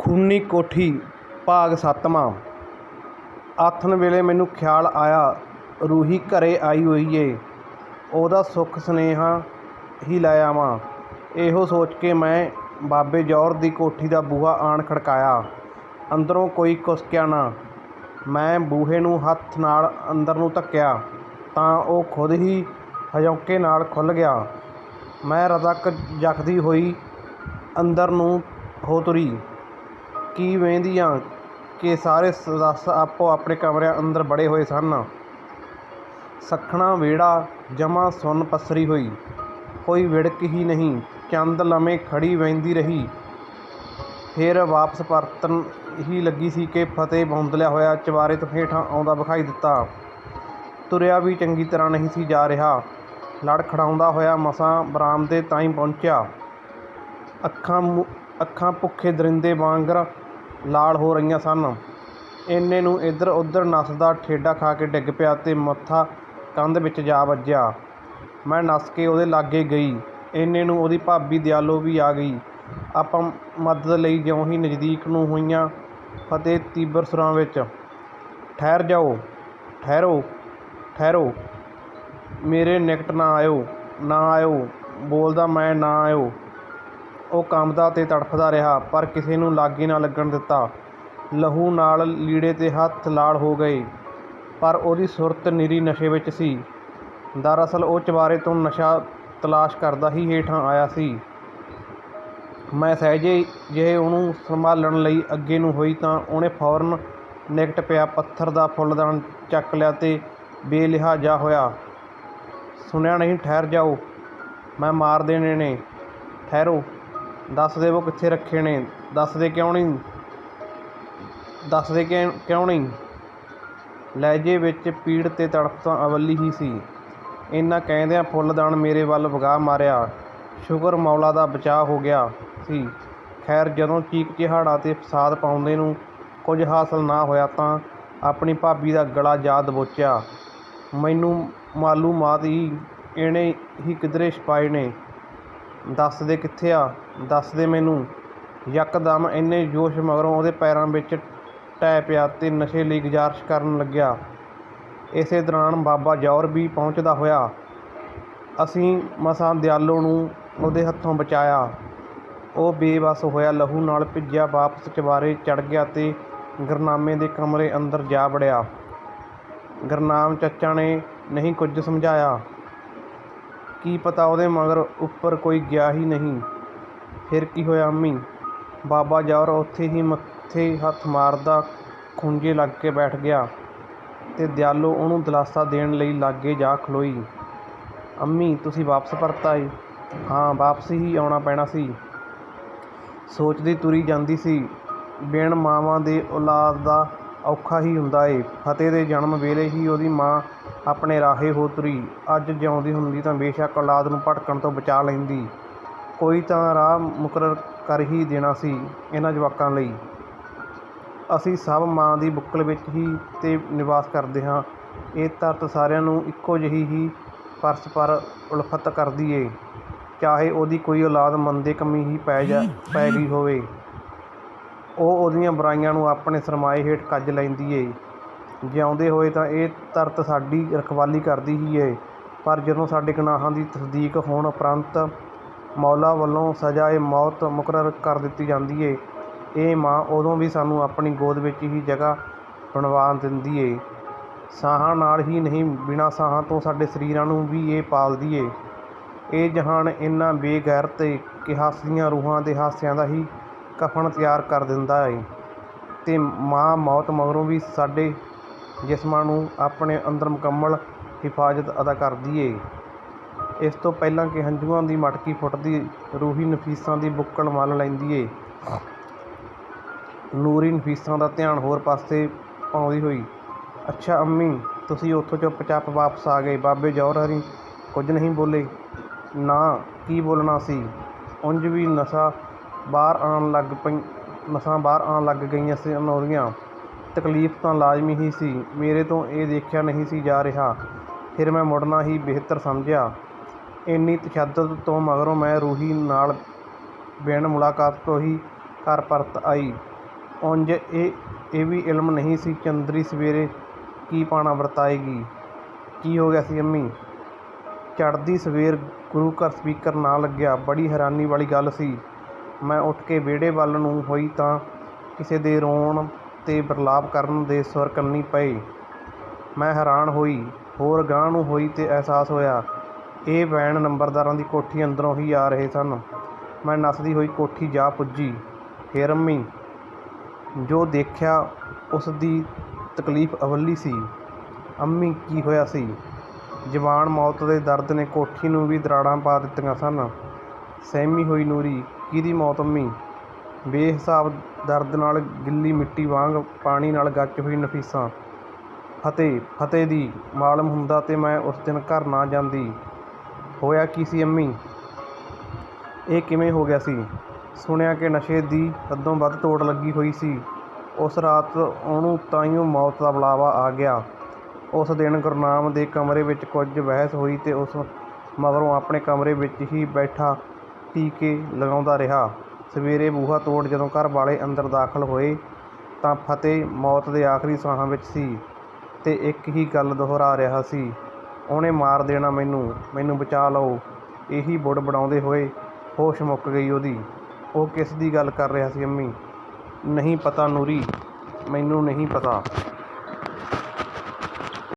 ਖੂਨੀ ਕੋਠੀ ਭਾਗ ਸੱਤਵਾਂ। ਆਥਣ ਵੇਲੇ ਮੈਨੂੰ ਖਿਆਲ ਆਇਆ, ਰੂਹੀ ਘਰੇ ਆਈ ਹੋਈ ਏ, ਉਹਦਾ ਸੁੱਖ ਸੁਨੇਹਾ ਹੀ ਲੈ ਆਵਾਂ। ਇਹੋ ਸੋਚ ਕੇ ਮੈਂ ਬਾਬੇ ਜੌਹਰ ਦੀ ਕੋਠੀ ਦਾ ਬੂਹਾ ਆਣ ਖੜਕਾਇਆ। ਅੰਦਰੋਂ ਕੋਈ ਕੁਸਕਿਆ ਨਾ। ਮੈਂ ਬੂਹੇ ਨੂੰ ਹੱਥ ਨਾਲ ਅੰਦਰ ਨੂੰ ਧੱਕਿਆ ਤਾਂ ਉਹ ਖੁਦ ਹੀ ਹਜੌਂਕੇ ਨਾਲ ਖੁੱਲ੍ਹ ਗਿਆ। ਮੈਂ ਰਦਕ ਜਗਦੀ ਹੋਈ ਅੰਦਰ ਨੂੰ ਹੋ ਤੁਰੀ। ਕੀ ਵੇਂਹਦੀ ਕਿ ਸਾਰੇ ਸਦੱਸ ਆਪੋ ਆਪਣੇ ਕਮਰਿਆਂ ਅੰਦਰ ਵੜੇ ਹੋਏ ਸਨ। ਸੱਖਣਾ ਵਿਹੜਾ ਜਮਾਂ ਸੁੰਨ ਪੱਸਰੀ ਹੋਈ, ਕੋਈ ਵਿੜਕ ਹੀ ਨਹੀਂ। ਚੰਦ ਲੰਮੇ ਖੜੀ ਵੇਂਹਦੀ ਰਹੀ। ਫਿਰ ਵਾਪਸ ਪਰਤਣ ਹੀ ਲੱਗੀ ਸੀ ਕਿ ਫਤਿਹ ਬੌਂਦਲਿਆ ਹੋਇਆ ਚਵਾਰੇ ਤੋਂ ਹੇਠਾਂ ਆਉਂਦਾ ਵਿਖਾਈ ਦਿੱਤਾ। ਤੁਰਿਆ ਵੀ ਚੰਗੀ ਤਰ੍ਹਾਂ ਨਹੀਂ ਸੀ ਜਾ ਰਿਹਾ। ਲੜਖੜਾਉਂਦਾ ਹੋਇਆ ਮਸਾਂ ਬਰਾਮਦੇ ਤਾਈਂ ਪਹੁੰਚਿਆ। ਅੱਖਾਂ ਭੁੱਖੇ ਦਰਿੰਦੇ ਵਾਂਗਰ ਲਾਲ ਹੋ ਰਹੀਆਂ ਸਨ। ਇੰਨੇ ਨੂੰ ਇੱਧਰ ਉੱਧਰ ਨੱਸਦਾ ਠੇਡਾ ਖਾ ਕੇ ਡਿੱਗ ਪਿਆ ਅਤੇ ਮੱਥਾ ਕੰਧ ਵਿੱਚ ਜਾ ਵੱਜਿਆ। ਮੈਂ ਨੱਸ ਕੇ ਉਹਦੇ ਲਾਗੇ ਗਈ। ਇੰਨੇ ਨੂੰ ਉਹਦੀ ਭਾਬੀ ਦਿਆਲੋ ਵੀ ਆ ਗਈ। ਆਪਾਂ ਮਦਦ ਲਈ ਜਿਉਂ ਹੀ ਨਜ਼ਦੀਕ ਨੂੰ ਹੋਈਆਂ, ਫਤਿਹ ਤੀਬਰ ਸੁਰਾਂ ਵਿੱਚ, ਠਹਿਰ ਜਾਓ, ਠਹਿਰੋ, ਠਹਿਰੋ, ਮੇਰੇ ਨਿਕਟ ਨਾ ਆਇਓ, ਨਾ ਆਇਓ। ਬੋਲਦਾ ਮੈਂ ਨਾ ਆਇਓ। ਉਹ ਕੰਬਦਾ ਅਤੇ ਤੜਫਦਾ ਰਿਹਾ, ਪਰ ਕਿਸੇ ਨੂੰ ਲਾਗੇ ਨਾ ਲੱਗਣ ਦਿੱਤਾ। ਲਹੂ ਨਾਲ ਲੀੜੇ 'ਤੇ ਹੱਥ ਲਾਲ ਹੋ ਗਏ, ਪਰ ਉਹਦੀ ਸੁਰਤ ਨਿਰੀ ਨਸ਼ੇ ਵਿੱਚ ਸੀ। ਦਰਅਸਲ ਉਹ ਚਵਾਰੇ ਤੋਂ ਨਸ਼ਾ ਤਲਾਸ਼ ਕਰਦਾ ਹੀ ਹੇਠਾਂ ਆਇਆ ਸੀ। ਮੈਂ ਸਹਿਜੇ ਜਿਹੇ ਉਹਨੂੰ ਸੰਭਾਲਣ ਲਈ ਅੱਗੇ ਨੂੰ ਹੋਈ ਤਾਂ ਉਹਨੇ ਫੌਰਨ ਨਿਕਟ ਪਿਆ ਪੱਥਰ ਦਾ ਫੁੱਲਦਾਨ ਚੱਕ ਲਿਆ ਅਤੇ ਬੇਲਿਹਾਜ਼ਾ ਹੋਇਆ, ਸੁਣਿਆ ਨਹੀਂ, ਠਹਿਰ ਜਾਓ, ਮੈਂ ਮਾਰ ਦੇਣੇ ਨੇ, ਠਹਿਰੋ, ਦੱਸ ਦੇਵੋ ਕਿੱਥੇ ਰੱਖੇ ਨੇ, ਦੱਸਦੇ ਕਿਉਂ ਨਹੀਂ, ਦੱਸਦੇ ਕਿਉਂ ਨਹੀਂ। ਲਹਿਜੇ ਵਿੱਚ ਪੀੜ ਅਤੇ ਤੜਫ ਤਾਂ ਅਵੱਲੀ ਹੀ ਸੀ। ਇੰਨਾ ਕਹਿੰਦਿਆਂ ਫੁੱਲਦਾਨ ਮੇਰੇ ਵੱਲ ਵਗਾਹ ਮਾਰਿਆ। ਸ਼ੁਕਰ ਮੌਲਾ ਦਾ ਬਚਾਅ ਹੋ ਗਿਆ ਸੀ। ਖੈਰ, ਜਦੋਂ ਚੀਕ ਚਿਹਾੜਾ ਅਤੇ ਫਸਾਦ ਪਾਉਂਦੇ ਨੂੰ ਕੁਝ ਹਾਸਲ ਨਾ ਹੋਇਆ ਤਾਂ ਆਪਣੀ ਭਾਬੀ ਦਾ ਗਲਾ ਜਾ ਦਬੋਚਿਆ। ਮੈਨੂੰ ਮਾਲੂਮਾਤ ਇਹਨੇ ਹੀ ਕਿਧਰੇ ਛੁਪਾਏ ਨੇ, ਦੱਸਦੇ ਕਿੱਥੇ ਆ, ਦੱਸਦੇ ਮੈਨੂੰ। ਯਕਦਮ ਇੰਨੇ ਜੋਸ਼ ਮਗਰੋਂ ਉਹਦੇ ਪੈਰਾਂ ਵਿੱਚ ਟਹਿ ਪਿਆ ਅਤੇ ਨਸ਼ੇ ਲਈ ਗੁਜ਼ਾਰਿਸ਼ ਕਰਨ ਲੱਗਿਆ। ਇਸੇ ਦੌਰਾਨ ਬਾਬਾ ਜੌਹਰ ਵੀ ਪਹੁੰਚਦਾ ਹੋਇਆ। ਅਸੀਂ ਮਸਾਂ ਦਿਆਲੋ ਨੂੰ ਉਹਦੇ ਹੱਥੋਂ ਬਚਾਇਆ। ਉਹ ਬੇਵੱਸ ਹੋਇਆ ਲਹੂ ਨਾਲ ਭਿੱਜਿਆ ਵਾਪਸ ਚਵਾਰੇ ਚੜ੍ਹ ਗਿਆ ਅਤੇ ਗੁਰਨਾਮੇ ਦੇ ਕਮਰੇ ਅੰਦਰ ਜਾ ਵੜਿਆ। ਗੁਰਨਾਮ ਚਾਚਾ ਨੇ ਨਹੀਂ ਕੁਝ ਸਮਝਾਇਆ। ਕੀ ਪਤਾ ਉਹਦੇ ਮਗਰ ਉੱਪਰ ਕੋਈ ਗਿਆ ਹੀ ਨਹੀਂ। ਫਿਰ ਕੀ ਹੋਇਆ ਅੰਮੀ? ਬਾਬਾ ਜੌਹਰ ਉੱਥੇ ਹੀ ਮੱਥੇ ਹੱਥ ਮਾਰਦਾ ਖੂੰਜੇ ਲੱਗ ਕੇ ਬੈਠ ਗਿਆ ਅਤੇ ਦਿਆਲੋ ਉਹਨੂੰ ਦਿਲਾਸਾ ਦੇਣ ਲਈ ਲਾਗੇ ਜਾ ਖਲੋਈ। ਅੰਮੀ, ਤੁਸੀਂ ਵਾਪਸ ਪਰਤ ਆਏ? ਹਾਂ, ਵਾਪਸ ਹੀ ਆਉਣਾ ਪੈਣਾ ਸੀ। ਸੋਚਦੀ ਤੁਰੀ ਜਾਂਦੀ ਸੀ। ਬਿਨ ਮਾਵਾਂ ਦੇ ਔਲਾਦ ਦਾ ਔਖਾ ਹੀ ਹੁੰਦਾ ਏ। ਫਤਿਹ ਦੇ ਜਨਮ ਵੇਲੇ ਹੀ ਉਹਦੀ ਮਾਂ ਆਪਣੇ ਰਾਹੇ ਹੋ ਤੁਰੀ। ਅੱਜ ਜਿਉਂਦੀ ਹੁੰਦੀ ਤਾਂ ਬੇਸ਼ੱਕ ਔਲਾਦ ਨੂੰ ਭਟਕਣ ਤੋਂ ਬਚਾ ਲੈਂਦੀ। ਕੋਈ ਤਾਂ ਰਾਹ ਮੁਕਰਰ ਕਰ ਹੀ ਦੇਣਾ ਸੀ ਇਹਨਾਂ ਜਵਾਕਾਂ ਲਈ। ਅਸੀਂ ਸਭ ਮਾਂ ਦੀ ਬੁੱਕਲ ਵਿੱਚ ਹੀ ਤੇ ਨਿਵਾਸ ਕਰਦੇ ਹਾਂ। ਇਹ ਧਰਤ ਸਾਰਿਆਂ ਨੂੰ ਇੱਕੋ ਜਿਹੀ ਹੀ ਪਰਸਪਰ ਉਲਫਤ ਕਰਦੀ ਏ, ਚਾਹੇ ਉਹਦੀ ਕੋਈ ਔਲਾਦ ਮੰਦੇ ਕੰਮੀ ਹੀ ਪੈ ਗਈ ਹੋਵੇ। ਉਹ ਉਹਦੀਆਂ ਬੁਰਾਈਆਂ ਨੂੰ ਆਪਣੇ ਸਰਮਾਏ ਹੇਠ ਕੱਜ ਲੈਂਦੀ ਏ। ਜਿਉਂਦੇ ਹੋਏ ਤਾਂ ਇਹ ਧਰਤ ਸਾਡੀ ਰਖਵਾਲੀ ਕਰਦੀ ਹੀ ਏ, ਪਰ ਜਦੋਂ ਸਾਡੇ ਗੁਨਾਹਾਂ ਦੀ ਤਸਦੀਕ ਹੋਣ ਉਪਰੰਤ ਮੌਲਾ ਵੱਲੋਂ ਸਜ਼ਾ-ਏ-ਮੌਤ ਮੁਕਰਰ ਕਰ ਦਿੱਤੀ ਜਾਂਦੀ ਏ, ਇਹ ਮਾਂ ਉਦੋਂ ਵੀ ਸਾਨੂੰ ਆਪਣੀ ਗੋਦ ਵਿੱਚ ਹੀ ਜਗ੍ਹਾ ਬਣਵਾ ਦਿੰਦੀ ਏ। ਸਾਹਾਂ ਨਾਲ ਹੀ ਨਹੀਂ, ਬਿਨਾਂ ਸਾਹਾਂ ਤੋਂ ਸਾਡੇ ਸਰੀਰਾਂ ਨੂੰ ਵੀ ਇਹ ਪਾਲਦੀ ਏ। ਇਹ ਜਹਾਨ ਇੰਨਾ ਬੇਗੈਰਤ ਏ ਕਿ ਹੱਸਦੀਆਂ ਰੂਹਾਂ ਦੇ ਹਾਸਿਆਂ ਦਾ ਹੀ ਕਫ਼ਨ ਤਿਆਰ ਕਰ ਦਿੰਦਾ ਏ ਅਤੇ ਮਾਂ ਮੌਤ ਮਗਰੋਂ ਵੀ ਸਾਡੇ ਜਿਸਮਾਂ ਨੂੰ ਆਪਣੇ ਅੰਦਰ ਮੁਕੰਮਲ ਹਿਫਾਜ਼ਤ ਅਦਾ ਕਰਦੀ ਏ। ਇਸ ਤੋਂ ਪਹਿਲਾਂ ਕਿ ਹੰਝੂਆਂ ਦੀ ਮਟਕੀ ਫੁੱਟਦੀ, ਰੂਹੀ ਨਫੀਸਾਂ ਦੀ ਬੁੱਕਲ ਮੱਲ ਲੈਂਦੀ ਏ। ਨੂਰੀ ਨਫੀਸਾਂ ਦਾ ਧਿਆਨ ਹੋਰ ਪਾਸੇ ਪਾਉਂਦੀ ਹੋਈ, ਅੱਛਾ ਅੰਮੀ, ਤੁਸੀਂ ਉੱਥੋਂ ਚੁੱਪ-ਚਾਪ ਵਾਪਸ ਆ ਗਏ। ਬਾਬੇ ਜੌਹਰ ਹਰੀ ਕੁਝ ਨਹੀਂ ਬੋਲੇ? ਨਾ, ਕੀ ਬੋਲਣਾ ਸੀ। ਉਂਝ ਵੀ ਨਸਾਂ ਬਾਹਰ ਆਉਣ ਲੱਗ ਗਈਆਂ ਸਨ ਉਹਦੀਆਂ। ਤਕਲੀਫ ਤਾਂ ਲਾਜ਼ਮੀ ਹੀ ਸੀ। ਮੇਰੇ ਤੋਂ ਇਹ ਦੇਖਿਆ ਨਹੀਂ ਸੀ ਜਾ ਰਿਹਾ। ਫਿਰ ਮੈਂ ਮੁੜਨਾ ਹੀ ਬਿਹਤਰ ਸਮਝਿਆ। ਇੰਨੀ ਤਸ਼ੱਦਦ ਤੋਂ ਮਗਰੋਂ ਮੈਂ ਰੂਹੀ ਨਾਲ ਬਿਨ ਮੁਲਾਕਾਤ ਤੋਂ ਹੀ ਘਰ ਪਰਤ ਆਈ। ਉਂਝ ਇਹ ਵੀ ਇਲਮ ਨਹੀਂ ਸੀ ਚੰਦਰੀ ਸਵੇਰੇ ਕੀ ਪਾਣਾ ਵਰਤਾਏਗੀ। ਕੀ ਹੋ ਗਿਆ ਸੀ ਅੰਮੀ? ਚੜ੍ਹਦੀ ਸਵੇਰ ਗੁਰੂ ਘਰ ਸਪੀਕਰ ਨਾ ਲੱਗਿਆ, ਬੜੀ ਹੈਰਾਨੀ ਵਾਲੀ ਗੱਲ ਸੀ। ਮੈਂ ਉੱਠ ਕੇ ਵਿਹੜੇ ਵੱਲ ਨੂੰ ਹੋਈ ਤਾਂ ਕਿਸੇ ਦੇ ਰੋਣ ਤੇ ਵਿਰਲਾਪ ਕਰਨ ਦੇ ਸੁਰ ਕੰਨੀ ਪਏ। ਮੈਂ ਹੈਰਾਨ ਹੋਈ, ਹੋਰ ਗਾਂਹ ਨੂੰ ਹੋਈ ਤੇ ਅਹਿਸਾਸ ਹੋਇਆ ਇਹ ਵੈਣ ਨੰਬਰਦਾਰਾਂ ਦੀ ਕੋਠੀ ਅੰਦਰੋਂ ਹੀ ਆ ਰਹੇ ਸਨ। ਮੈਂ ਨੱਸਦੀ ਹੋਈ ਕੋਠੀ ਜਾ ਪੁੱਜੀ। ਫੇਰ ਅੰਮੀ? ਜੋ ਦੇਖਿਆ ਉਸ ਦੀ ਤਕਲੀਫ ਅਵੱਲੀ ਸੀ। ਅੰਮੀ ਕੀ ਹੋਇਆ ਸੀ? ਜਵਾਨ ਮੌਤ ਦੇ ਦਰਦ ਨੇ ਕੋਠੀ ਨੂੰ ਵੀ ਦਰਾੜਾਂ ਪਾ ਦਿੱਤੀਆਂ ਸਨ। ਸਹਿਮੀ ਹੋਈ ਨੂਰੀ। ਕਿਹਦੀ ਮੌਤ ਅੰਮੀ? ਬੇਹਿਸਾਬ ਦਰਦ ਨਾਲ ਗਿੱਲੀ ਮਿੱਟੀ ਵਾਂਗ ਪਾਣੀ ਨਾਲ ਗੱਚ ਹੋਈ ਨਫੀਸਾ। ਫਤਿਹ ਦੀ। ਮਾਲੂਮ ਹੁੰਦਾ ਤੇ ਮੈਂ ਉਸ ਦਿਨ ਘਰ ਨਾ ਜਾਂਦੀ। ਹੋਇਆ ਕੀ ਸੀ ਅੰਮੀ? ਇਹ ਕਿਵੇਂ ਹੋ ਗਿਆ ਸੀ? ਸੁਣਿਆ ਕਿ ਨਸ਼ੇ ਦੀ ਹੱਦੋਂ ਵੱਧ ਤੋੜ ਲੱਗੀ ਹੋਈ ਸੀ। ਉਸ ਰਾਤ ਉਹਨੂੰ ਤਾਂਹੀਓ ਮੌਤ ਦਾ ਬੁਲਾਵਾ ਆ ਗਿਆ। ਉਸ ਦਿਨ ਗੁਰਨਾਮ ਦੇ ਕਮਰੇ ਵਿੱਚ ਕੁਝ ਬਹਿਸ ਹੋਈ ਤੇ ਉਸ ਮਗਰੋਂ ਆਪਣੇ ਕਮਰੇ ਵਿੱਚ ਹੀ ਬੈਠਾ ਟੀਕੇ ਲਗਾਉਂਦਾ ਰਿਹਾ। ਸਵੇਰੇ ਬੂਹਾ ਤੋੜ ਜਦੋਂ ਘਰ ਵਾਲੇ ਅੰਦਰ ਦਾਖਲ ਹੋਏ ਤਾਂ ਫਤਿਹ ਮੌਤ ਦੇ ਆਖਰੀ ਸਾਹਾਂ ਵਿੱਚ ਸੀ ਤੇ ਇੱਕ ਹੀ ਗੱਲ ਦੁਹਰਾ ਰਿਹਾ ਸੀ, ਉਹਨੇ ਮਾਰ ਦੇਣਾ ਮੈਨੂੰ ਬਚਾ ਲਓ। ਇਹੀ ਬੁੜਬੜਾਉਂਦੇ ਹੋਏ ਹੋਸ਼ ਮੁੱਕ ਗਈ ਉਹਦੀ। ਉਹ ਕਿਸ ਦੀ ਗੱਲ ਕਰ ਰਿਹਾ ਸੀ ਅੰਮੀ? ਨਹੀਂ ਪਤਾ ਨੂਰੀ, ਮੈਨੂੰ ਨਹੀਂ ਪਤਾ।